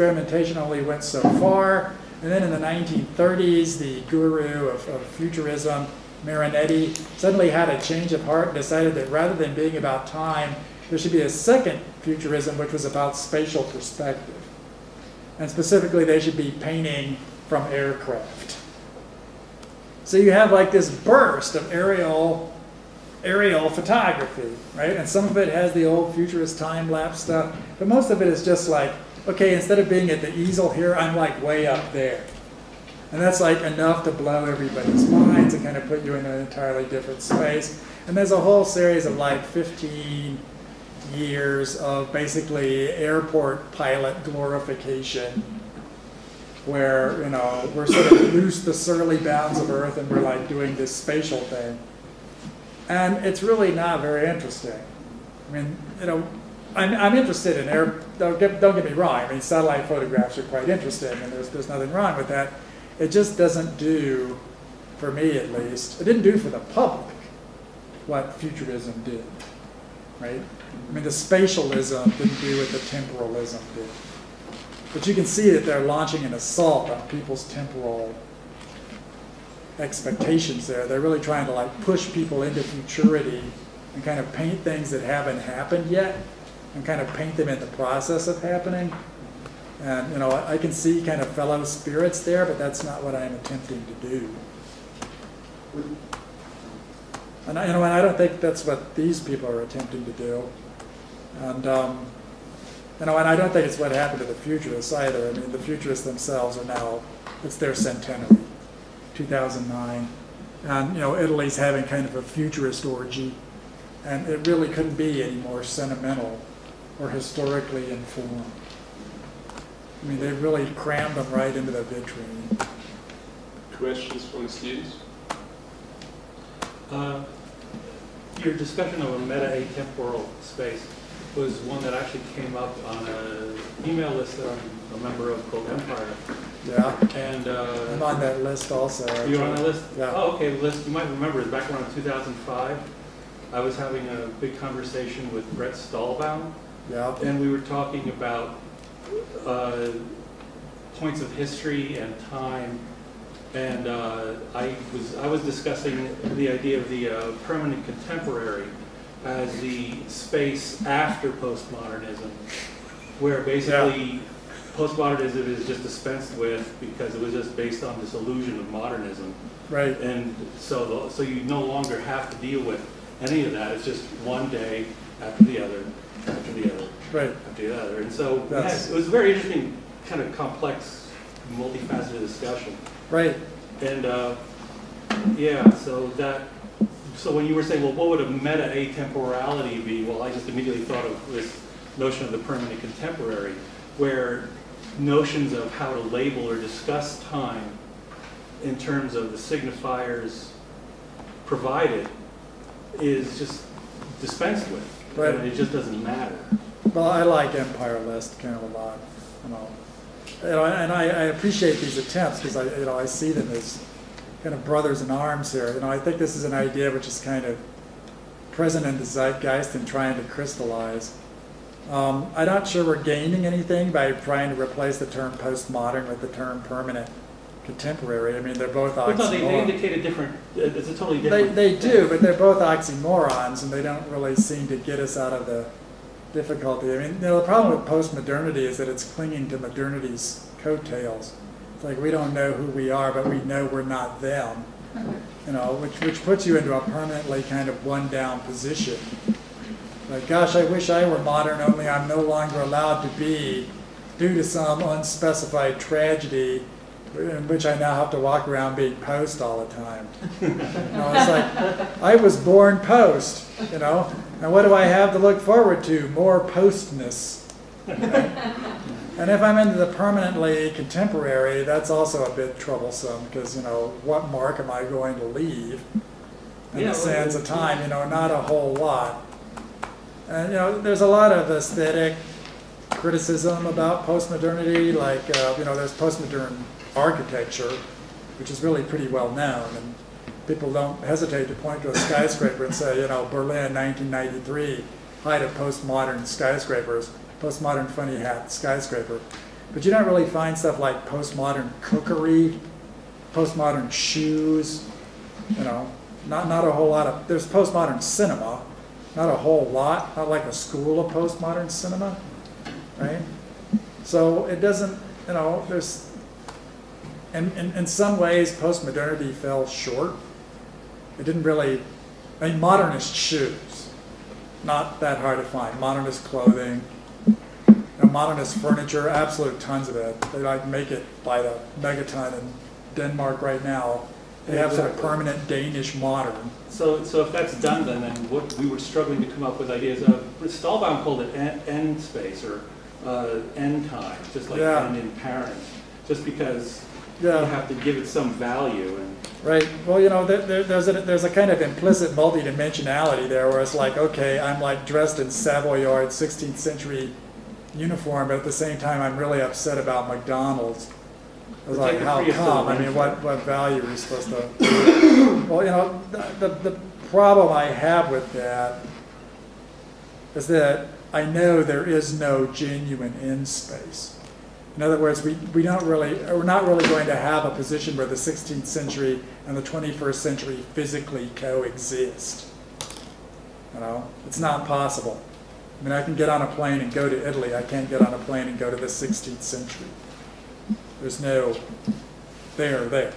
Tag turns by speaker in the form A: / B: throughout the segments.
A: experimentation only went so far. And then in the 1930s, the guru of futurism, Marinetti, suddenly had a change of heart and decided that rather than being about time, there should be a second futurism, which was about spatial perspective. And specifically, they should be painting from aircraft. So you have like this burst of aerial photography, right? And some of it has the old futurist time-lapse stuff, but most of it is just like, okay, instead of being at the easel here, I'm like way up there. And that's like enough to blow everybody's minds and kind of put you in an entirely different space. And there's a whole series of like 15 years of basically airport pilot glorification where, you know, we're sort of loose the surly bounds of Earth and we're like doing this spatial thing. And it's really not very interesting. I mean, you know, I'm interested in air, don't get me wrong, I mean, satellite photographs are quite interesting and there's nothing wrong with that. It just doesn't do, for me at least, it didn't do for the public what futurism did, right? I mean, the spatialism didn't do what the temporalism did. But you can see that they're launching an assault on people's temporal expectations there. They're really trying to like push people into futurity and kind of paint things that haven't happened yet and kind of paint them in the process of happening. And, you know, I can see kind of fellow spirits there, but that's not what I'm attempting to do. And, you know, and I don't think that's what these people are attempting to do. And, you know, and I don't think it's what happened to the futurists either. I mean, the futurists themselves are now, it's their centenary, 2009. And, you know, Italy's having kind of a futurist orgy. And it really couldn't be any more sentimental or historically informed. I mean, they've really crammed them right into the vitrine.
B: Questions from the students?
C: Your discussion of a meta-atemporal space was one that actually came up on an email list that I'm a member of called Empire.
A: Yeah.
C: And
A: I'm on that list also.
C: You're on that list?
A: Yeah.
C: Oh, okay. List. You might remember it back around 2005. I was having a big conversation with Brett Stahlbaum.
A: Yeah.
C: And we were talking about points of history and time, and I was discussing the idea of the permanent contemporary as the space after postmodernism, where basically postmodernism is just dispensed with because it was just based on this illusion of modernism.
A: Right.
C: And so you no longer have to deal with any of that. It's just one day after the other, after the other.
A: Right.
C: After the other. And so it was a very interesting, kind of complex, multifaceted discussion.
A: Right.
C: And yeah, so when you were saying, well, what would a meta-atemporality be? Well, I just immediately thought of this notion of the permanent contemporary, where notions of how to label or discuss time in terms of the signifiers provided is just dispensed with.
A: Right.
C: And it just doesn't matter.
A: Well, I like Empire List kind of a lot, you know, and I appreciate these attempts because I see them as kind of brothers in arms here. You know, I think this is an idea which is kind of present in the zeitgeist and trying to crystallize. I'm not sure we're gaining anything by trying to replace the term postmodern with the term permanent contemporary. I mean, they're both oxymorons.
C: Well, no, they indicate a different, it's a totally different...
A: They do, but they're both oxymorons, and they don't really seem to get us out of the difficulty. I mean, you know, the problem with postmodernity is that it's clinging to modernity's coattails. It's like we don't know who we are, but we know we're not them. You know, which puts you into a permanently kind of one-down position. Like, gosh, I wish I were modern, only I'm no longer allowed to be due to some unspecified tragedy in which I now have to walk around being post all the time. You know, it's like, I was born post, you know, and what do I have to look forward to? More postness. Right? And if I'm into the permanently contemporary, that's also a bit troublesome because, you know, what mark am I going to leave in the sands of time? You know, not a whole lot. And, you know, there's a lot of aesthetic criticism about postmodernity, like, you know, there's postmodern architecture, which is really pretty well known, and people don't hesitate to point to a skyscraper and say, you know, Berlin, 1993, height of postmodern skyscrapers, postmodern funny hat skyscraper. But you don't really find stuff like postmodern cookery, postmodern shoes, you know, not a whole lot of, there's postmodern cinema, not a whole lot, not like a school of postmodern cinema, right? So it doesn't, you know, there's, in some ways, postmodernity fell short. It didn't really, I mean, modernist shoes, not that hard to find. Modernist clothing, you know, modernist furniture, absolute tons of it. They like make it by the megaton in Denmark right now. They have sort of permanent Danish modern.
C: So if that's done, then what we were struggling to come up with ideas of, Stahlbaum called it end space or end time, just like end in parents, just because you have to give it some value. And
A: right. Well, you know, there's a kind of implicit multidimensionality there, where it's like, okay, I'm like dressed in Savoyard 16th century uniform, but at the same time, I'm really upset about McDonald's. I was like, how come? I mean, what value are you supposed to? Well, you know, the problem I have with that is that I know there is no genuine end space. In other words, we're not really going to have a position where the 16th century and the 21st century physically coexist. You know, it's not possible. I mean, I can get on a plane and go to Italy. I can't get on a plane and go to the 16th century. There's no there.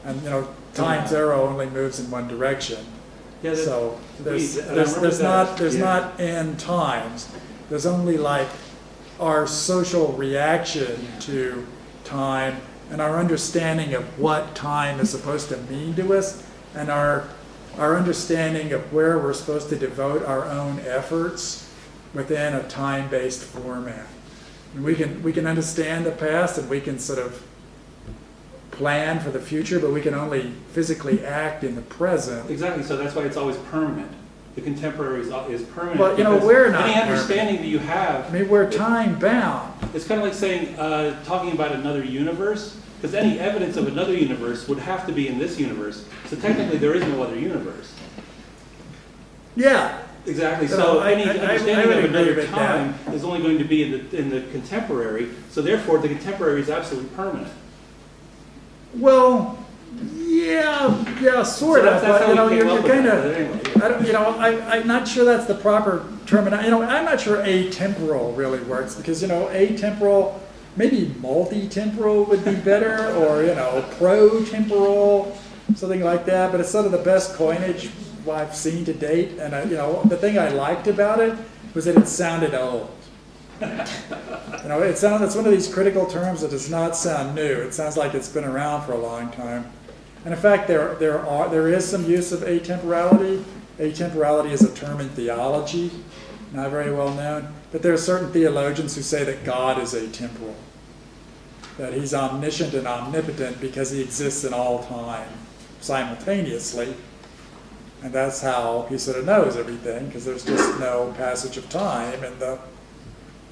A: And, you know, time's arrow only moves in one direction. Yeah, so there's not end times. There's only like our social reaction to time and our understanding of what time is supposed to mean to us, and our understanding of where we're supposed to devote our own efforts within a time-based format. And we can understand the past and we can sort of plan for the future, but we can only physically act in the present.
C: Exactly. So that's why it's always permanent. The contemporary is permanent.
A: Well, you know, we're not.
C: Any understanding that you have.
A: I mean, we're time bound.
C: It's kind of like saying, talking about another universe, because any evidence of another universe would have to be in this universe. So technically, there is no other universe.
A: Yeah.
C: Exactly. So any understanding of another time is only going to be in the contemporary. So therefore, the contemporary is absolutely permanent.
A: Well, yeah, sort of. But you know, you're kind of. You know, I'm not sure that's the proper term. You know, I'm not sure atemporal really works, because, you know, atemporal, maybe multi-temporal would be better, or, you know, pro-temporal, something like that. But it's sort of the best coinage I've seen to date, and you know, the thing I liked about it was that it sounded old. You know, it's one of these critical terms that does not sound new. It sounds like it's been around for a long time. And in fact, there is some use of atemporality. Atemporality is a term in theology, not very well known. But there are certain theologians who say that God is atemporal, that he's omniscient and omnipotent because he exists in all time simultaneously. And that's how he sort of knows everything, because there's just no passage of time in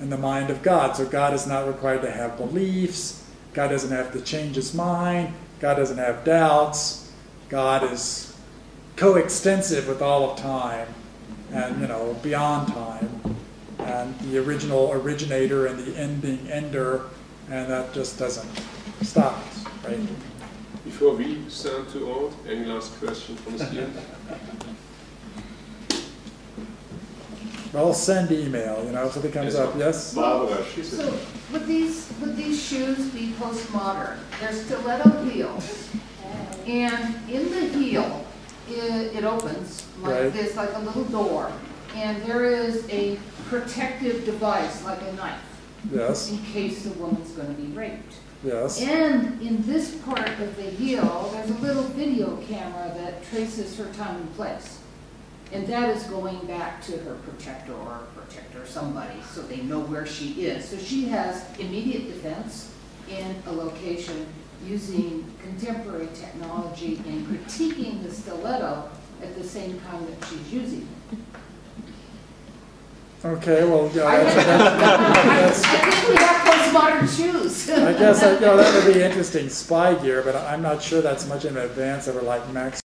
A: the mind of God. So God is not required to have beliefs. God doesn't have to change his mind. God doesn't have doubts. God is coextensive with all of time and, you know, beyond time. And the original originator and the ending ender, and that just doesn't stop us, right?
B: Before we sound too old, any last question from the student?
A: Well, send email, you know, if something comes up. Yes?
B: Barbara,
D: so would these shoes be postmodern? They're stiletto heels, and in the heel, it opens like this, like a little door, and there is a protective device, like a knife,
A: yes,
D: in case the woman's going to be raped.
A: Yes.
D: And in this part of the heel, there's a little video camera that traces her time and place. And that is going back to her protector or somebody, so they know where she is. So she has immediate defense in a location using contemporary technology and critiquing the stiletto at the same time that she's using it.
A: Okay, well, yeah,
D: I think we have postmodern shoes.
A: I guess that would be interesting spy gear, but I'm not sure that's much in advance over like Max